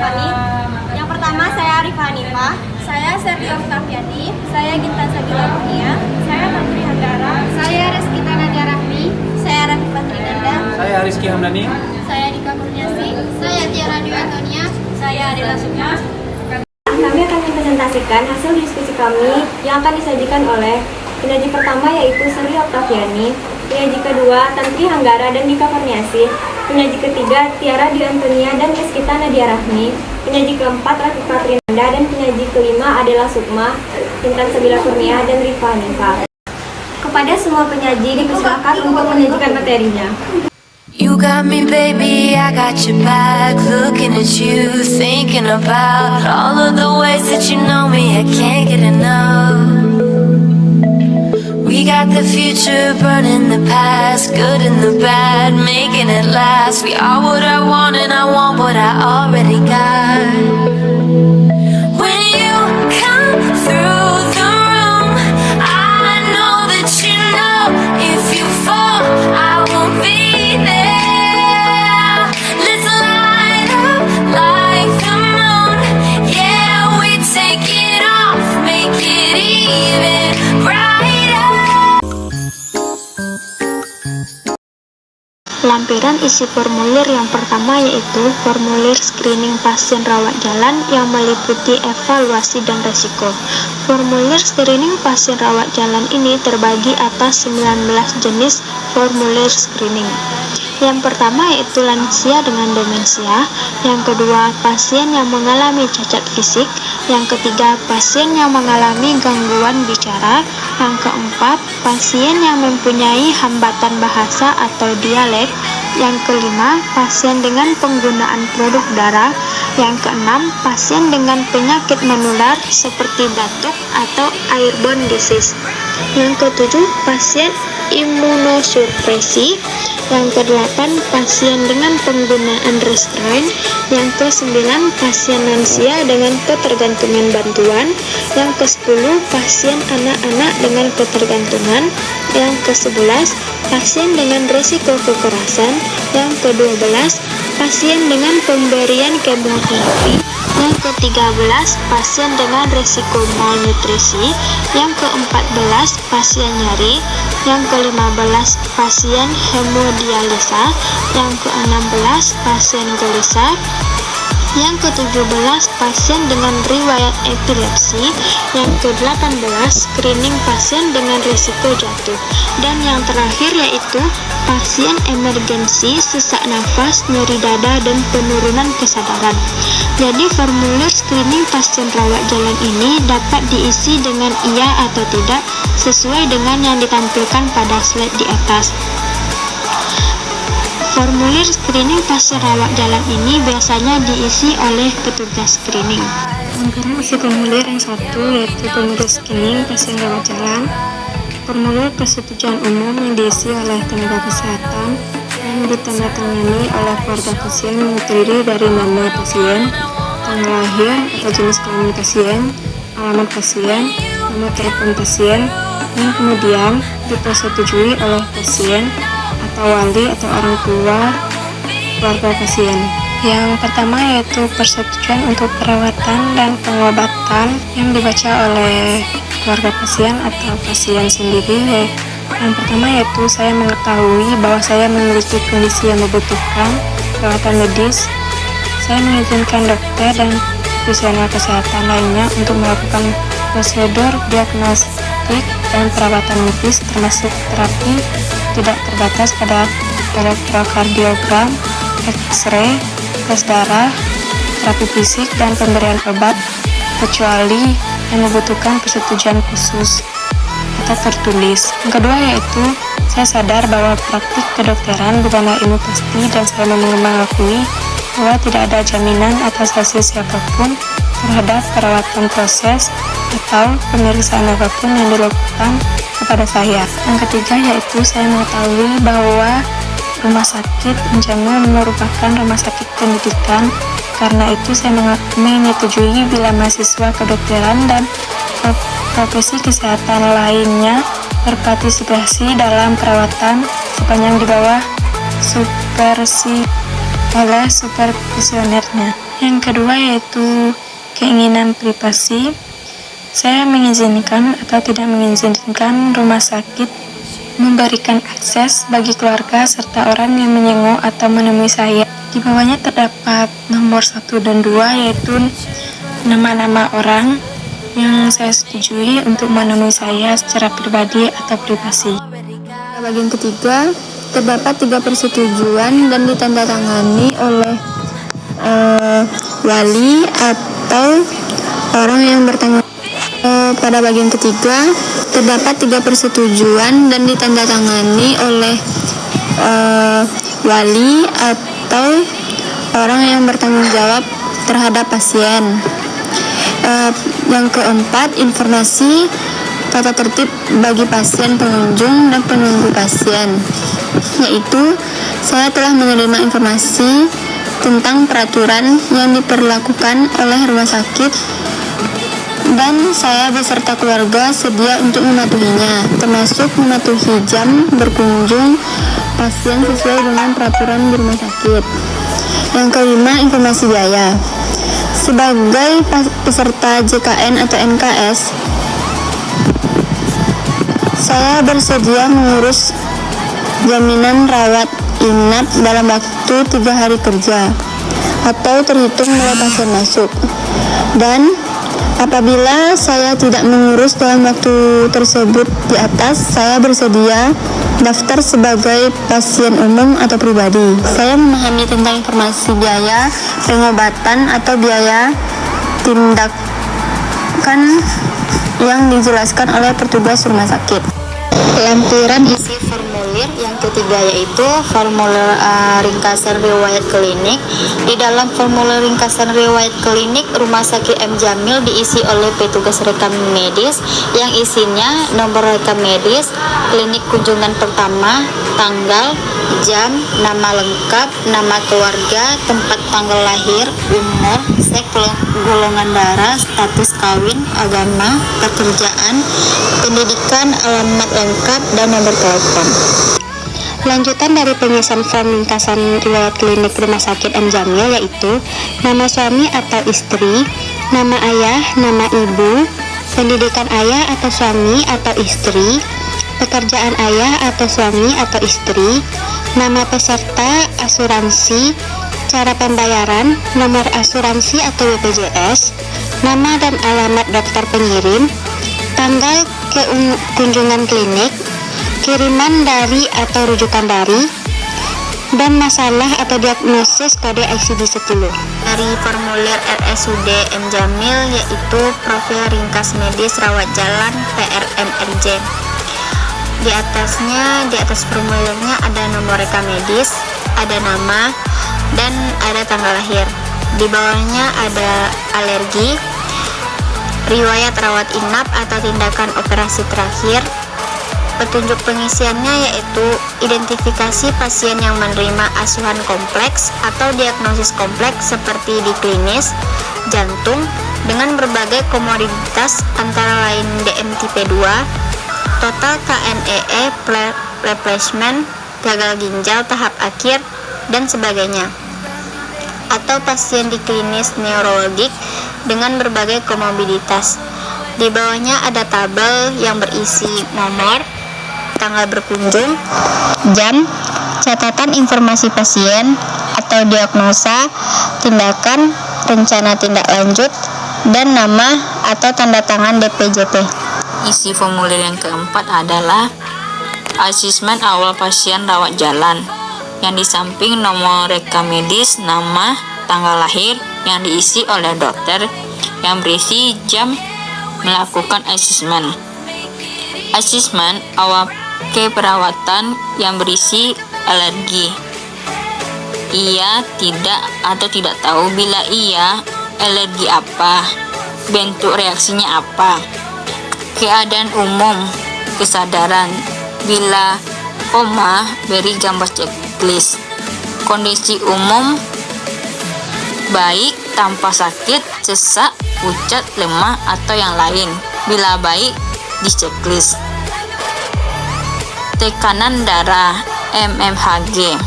Rifani. Yang pertama saya Arifah Hanifah. Saya Sergio Octaviani. Saya Ginta Sabila Kurnia. Saya Putri Handara. Saya Reskita Nadia Rahmi. Saya Rafifah Trinanda. Saya Rizky Hamdani. Saya Dika Kurniasi. Saya Tiara Dwi Antonia. Saya Adela Sukma. Kami akan mempresentasikan hasil diskusi kami yang akan disajikan oleh penyaji pertama yaitu Sergio Octaviani, penyaji kedua Tantri Hanggara dan Dika Kurniasi, penyaji ketiga Tiara Dwi Antonia dan Reskita Nadia Rahmi, penyaji keempat Rafifah Trinanda dan penyaji kelima Adela Sukma, Intan Sabila Kurnia dan Rifah Hanifah. Kepada semua penyaji dipersilakan untuk menyajikan materinya. You got me, baby, I got your back. Looking at you, thinking about all of the ways that you know me. I can't get enough. We got the future, burning the past, good and the bad, making it last. We are what I want and I want what I already got. When you come through the room, I know that you know if you fall, I won't be there. Let's light up like the moon. Yeah, we take it off, make it even brighter. Lampiran isi formulir yang pertama yaitu formulir screening pasien rawat jalan yang meliputi evaluasi dan resiko. Formulir screening pasien rawat jalan ini terbagi atas 19 jenis formulir screening. Yang pertama yaitu lansia dengan demensia, yang kedua pasien yang mengalami cacat fisik, yang ketiga pasien yang mengalami gangguan bicara, yang keempat pasien yang mempunyai hambatan bahasa atau dialek, yang kelima pasien dengan penggunaan produk darah, yang keenam pasien dengan penyakit menular seperti batuk atau airborne disease, yang ketujuh pasien imunosupresi, yang kedelapan pasien dengan penggunaan restrain, yang ke-9 pasien lansia dengan ketergantungan bantuan, yang ke-10 pasien anak-anak dengan ketergantungan, yang ke-11 pasien dengan resiko kekerasan, yang ke-12 pasien dengan pemberian kemoterapi, yang ke-13 pasien dengan resiko malnutrisi, yang ke-14 pasien nyeri, yang ke-15 pasien hemodialisa, yang ke-16 pasien gelisah, yang ke-17 pasien dengan riwayat epilepsi, yang ke-18 screening pasien dengan risiko jatuh, dan yang terakhir yaitu pasien emergensi sesak nafas, nyeri dada, dan penurunan kesadaran. Jadi formulir screening pasien rawat jalan ini dapat diisi dengan iya atau tidak sesuai dengan yang ditampilkan pada slide di atas. Formulir screening pasien rawat jalan ini biasanya diisi oleh petugas screening. Sekarang isi formulir yang satu yaitu formulir screening pasien rawat jalan. Formulir persetujuan umum yang diisi oleh tenaga kesehatan yang ditandatangani oleh keluarga pasien yang terdiri dari nama pasien, tanggal lahir atau jenis kelamin pasien, alamat pasien, nomor telepon pasien, yang kemudian dipersetujui oleh pasien atau wali atau orang tua keluarga pasien. Yang pertama yaitu persetujuan untuk perawatan dan pengobatan yang dibaca oleh keluarga pasien atau pasien sendiri. Yang pertama yaitu saya mengetahui bahwa saya memiliki kondisi yang membutuhkan perawatan medis. Saya mengizinkan dokter dan profesional kesehatan lainnya untuk melakukan prosedur diagnostik dan perawatan medis termasuk terapi tidak terbatas pada elektrokardiogram, X-ray, tes darah, terapi fisik, dan pemberian obat kecuali yang membutuhkan persetujuan khusus atau tertulis. Yang kedua yaitu saya sadar bahwa praktik kedokteran bukanlah ilmu pasti dan saya mengakui bahwa tidak ada jaminan atas hasil siapapun terhadap perawatan proses atau pemeriksaan apapun yang dilakukan kepada saya. Yang ketiga yaitu saya mengetahui bahwa rumah sakit menjamin merupakan rumah sakit pendidikan. Karena itu saya menyetujui bila mahasiswa kedokteran dan profesi kesehatan lainnya berpartisipasi dalam perawatan sepanjang di bawah supervisi oleh supervisionernya. Yang kedua yaitu keinginan privasi. Saya mengizinkan atau tidak mengizinkan rumah sakit memberikan akses bagi keluarga serta orang yang menyenguk atau menemui saya. Di bawahnya terdapat nomor 1 dan 2 yaitu nama-nama orang yang saya setujui untuk menemui saya secara pribadi atau privasi. Bagian ketiga, terdapat 3 persetujuan dan ditandatangani oleh wali atau orang yang bertanggung. Pada bagian ketiga, terdapat 3 persetujuan dan ditandatangani oleh wali atau orang yang bertanggung jawab terhadap pasien. Yang keempat, informasi tata tertib bagi pasien pengunjung dan penunggu pasien, yaitu saya telah menerima informasi tentang peraturan yang diperlakukan oleh rumah sakit dan saya beserta keluarga sedia untuk mematuhinya, termasuk mematuhi jam berkunjung pasien sesuai dengan peraturan di rumah sakit. Yang kelima, informasi biaya. Sebagai peserta JKN atau NKS, saya bersedia mengurus jaminan rawat inap dalam waktu 3 hari kerja atau terhitung mulai pasien masuk. Dan apabila saya tidak mengurus dalam waktu tersebut di atas, saya bersedia daftar sebagai pasien umum atau pribadi. Saya memahami tentang informasi biaya pengobatan atau biaya tindakan yang dijelaskan oleh petugas rumah sakit. Lampiran isi formulir yang ketiga yaitu formulir ringkasan riwayat klinik. Di dalam formulir ringkasan riwayat klinik Rumah Sakit M. Jamil diisi oleh petugas rekam medis yang isinya nomor rekam medis, klinik kunjungan pertama, tanggal, jam, nama lengkap, nama keluarga, tempat tanggal lahir, umur, seks, golongan darah, status kawin, agama, pekerjaan, pendidikan, alamat lengkap, dan nomor telepon. Lanjutan dari pengisian form ringkasan riwayat klinik Rumah Sakit M. Jamil yaitu nama suami atau istri, nama ayah, nama ibu, pendidikan ayah atau suami atau istri, pekerjaan ayah atau suami atau istri, nama peserta asuransi, cara pembayaran, nomor asuransi atau BPJS, nama dan alamat dokter pengirim, tanggal kunjungan klinik, kiriman dari atau rujukan dari, dan masalah atau diagnosis kode ICD-10. Dari formulir RSUD M. Jamil yaitu profil ringkas medis rawat jalan PRMRJ. Di atas formulirnya ada nomor rekam medis, ada nama, dan ada tanggal lahir. Di bawahnya ada alergi, riwayat rawat inap atau tindakan operasi terakhir. Petunjuk pengisiannya yaitu identifikasi pasien yang menerima asuhan kompleks atau diagnosis kompleks seperti di klinis, jantung, dengan berbagai komorbiditas antara lain DM tipe 2, total KNEE, replacement, gagal ginjal tahap akhir, dan sebagainya. Atau pasien di klinis neurologik dengan berbagai komorbiditas. Di bawahnya ada tabel yang berisi nomor, tanggal berkunjung, jam, catatan informasi pasien atau diagnosa, tindakan, rencana tindak lanjut, dan nama atau tanda tangan DPJP. Isi formulir yang keempat adalah asesmen awal pasien rawat jalan, yang di samping nomor rekam medis, nama, tanggal lahir yang diisi oleh dokter yang berisi jam melakukan asesmen. Asesmen awal keperawatan yang berisi alergi. Ia tidak tahu bila ia alergi apa, bentuk reaksinya apa. Keadaan umum, kesadaran, bila koma, beri gambar checklist. Kondisi umum, baik, tanpa sakit, sesak, pucat, lemah, atau yang lain. Bila baik, di checklist. Tekanan darah, mmHg.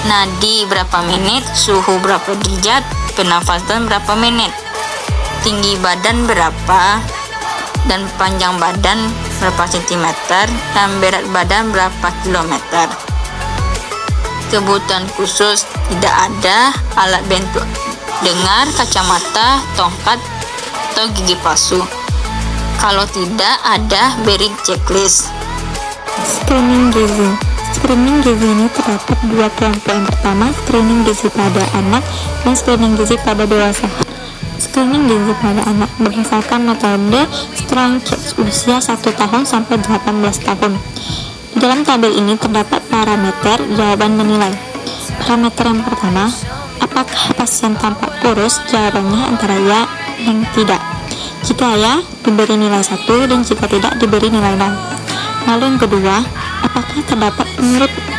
nadi berapa menit, suhu berapa derajat, pernafasan berapa menit, tinggi badan berapa, dan panjang badan berapa sentimeter, dan berat badan berapa kilometer. Kebutuhan khusus tidak ada alat bantu dengar, kacamata, tongkat, atau gigi palsu. Kalau tidak ada, beri checklist. Screening gizi. Screening gizi ini terdapat dua kelompok. Yang pertama, screening gizi pada anak dan screening gizi pada dewasa. Screening gizi pada anak berdasarkan metode Strong Kids usia 1 tahun sampai 18 tahun. Di dalam tabel ini terdapat parameter jawaban menilai. Parameter yang pertama, apakah pasien tampak kurus? Jawabannya antara ya dan tidak. Jika ya, diberi nilai 1, dan jika tidak, diberi nilai 0. Lalu yang kedua, apakah terdapat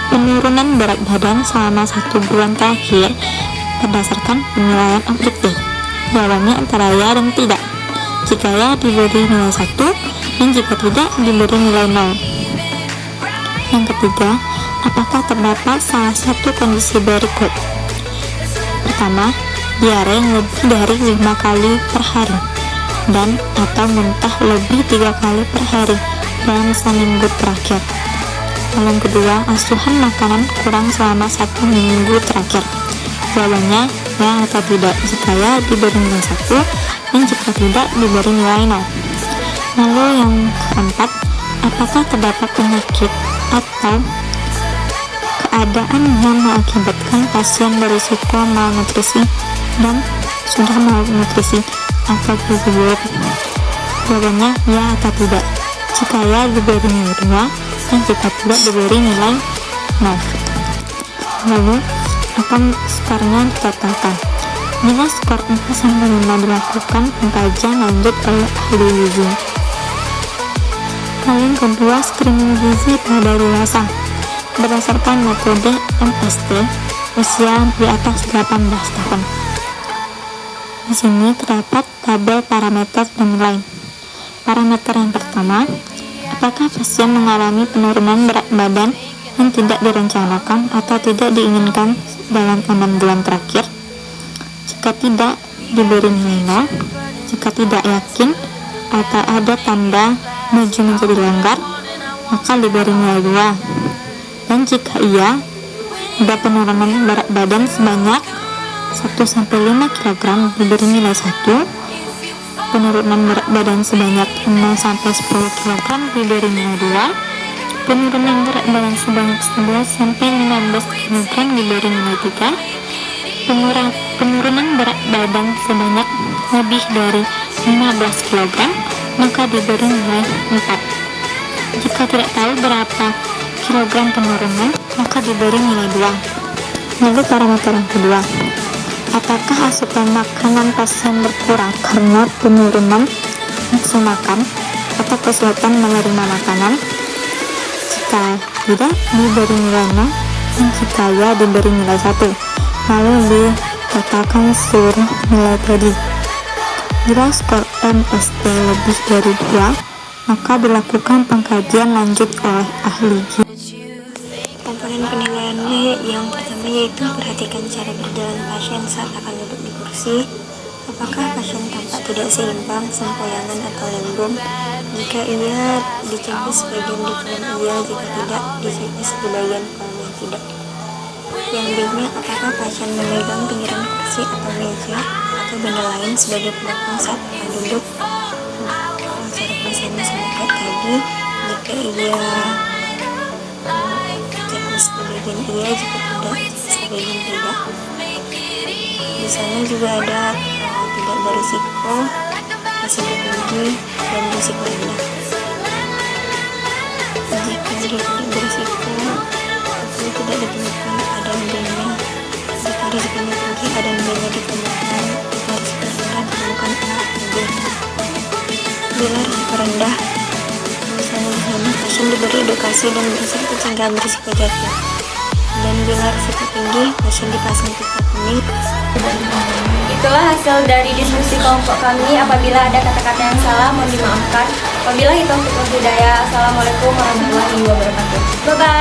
penurunan berat badan selama 1 bulan terakhir berdasarkan penilaian objektif? Jawabannya antara ya dan tidak. Jika ya, diberi nilai 1, dan jika tidak, diberi nilai 0. Yang ketiga, apakah terdapat salah satu kondisi berikut? Pertama, diare yang lebih dari 5 kali per hari dan atau muntah lebih 3 kali per hari dalam seminggu terakhir. Lalu yang kedua, asuhan makanan kurang selama 1 minggu terakhir. Jawabannya ya atau tidak. Jika ya, diberi nilai 1, dan jika tidak, diberi nilai 0. Lalu yang keempat, apakah terdapat penyakit atau keadaan yang mengakibatkan pasien berisiko malnutrisi dan sudah malnutrisi atau gizi buruk? Jawabannya ya atau tidak. Jika ya, diberi nilai 2, dan jika tidak, diberi nilai 0. Lalu akan skornya ditotalkan. Bila skor 4-5 dilakukan pengkajian lanjut oleh ahli gizi. Lalu yang kedua, screening gizi pada dewasa berdasarkan metode MST usia di atas 18 tahun. Di sini terdapat tabel parameter penilaian. Parameter yang pertama, apakah pasien mengalami penurunan berat badan yang tidak direncanakan atau tidak diinginkan dalam 6 bulan terakhir? Jika tidak, diberi nilai 0. Jika tidak yakin atau ada tanda baju menjadi longgar, maka diberi nilai 2. Dan jika iya, ada penurunan berat badan sebanyak 1-5 kg, diberi nilai 1. Penurunan berat badan sebanyak 6-10 kg, diberi nilai 2. Penurunan berat badan sebanyak 11-15 kg, diberi nilai 3. Penurunan berat badan sebanyak lebih dari 15 kg, maka diberi nilai 4. Jika tidak tahu berapa kilogram penurunan, maka diberi nilai 2. Lalu parameter yang kedua, apakah asupan makanan pasien berkurang karena penurunan nafsu makan atau kesulitan menerima makanan? Jika tidak, diberi nilai 0, dan jika ya, diberi nilai 1. Lalu ditotalkan seluruh nilai tadi. Bila skor MST lebih dari 2, maka dilakukan pengkajian lanjut oleh ahli gizi. Komponen penilaiannya yang pertama yaitu perhatikan cara berjalan pasien saat akan duduk di kursi. Apakah pasien tampak tidak seimbang, sempoyangan atau lembung? Jika iya, dicekis bagian di kanan iya, jika tidak, dicekis di bagian kanan yang tidak. Yang B-nya, apakah pasien memegang pinggiran kursi atau meja atau benda lain sebagai pendukung saat akan duduk? Cara pasiennya sama kayak tadi. Jika iya, checklist di bagian iya, jika tidak, checklist di bagian tidak. Di sana juga ada tidak berisiko, risiko tinggi, dan risiko rendah. Jika dia tidak berisiko, itu tidak ditemukan ada B-nya. Jika risikonya tinggi, ada B-nya ditemukan. Jika risiko rendah, ditemukan A atau B. Bila risiko rendah, misalnya di sini pasien diberi edukasi dan berusaha pencegahan berisiko jatuh. Dan bila risiko tinggi, pasien dipasang pita kuning. Itulah hasil dari diskusi kelompok kami. Apabila ada kata-kata yang salah, mohon dimaafkan. Wabillahi taufiq wal hidayah. Assalamualaikum warahmatullahi wabarakatuh. Bye-bye.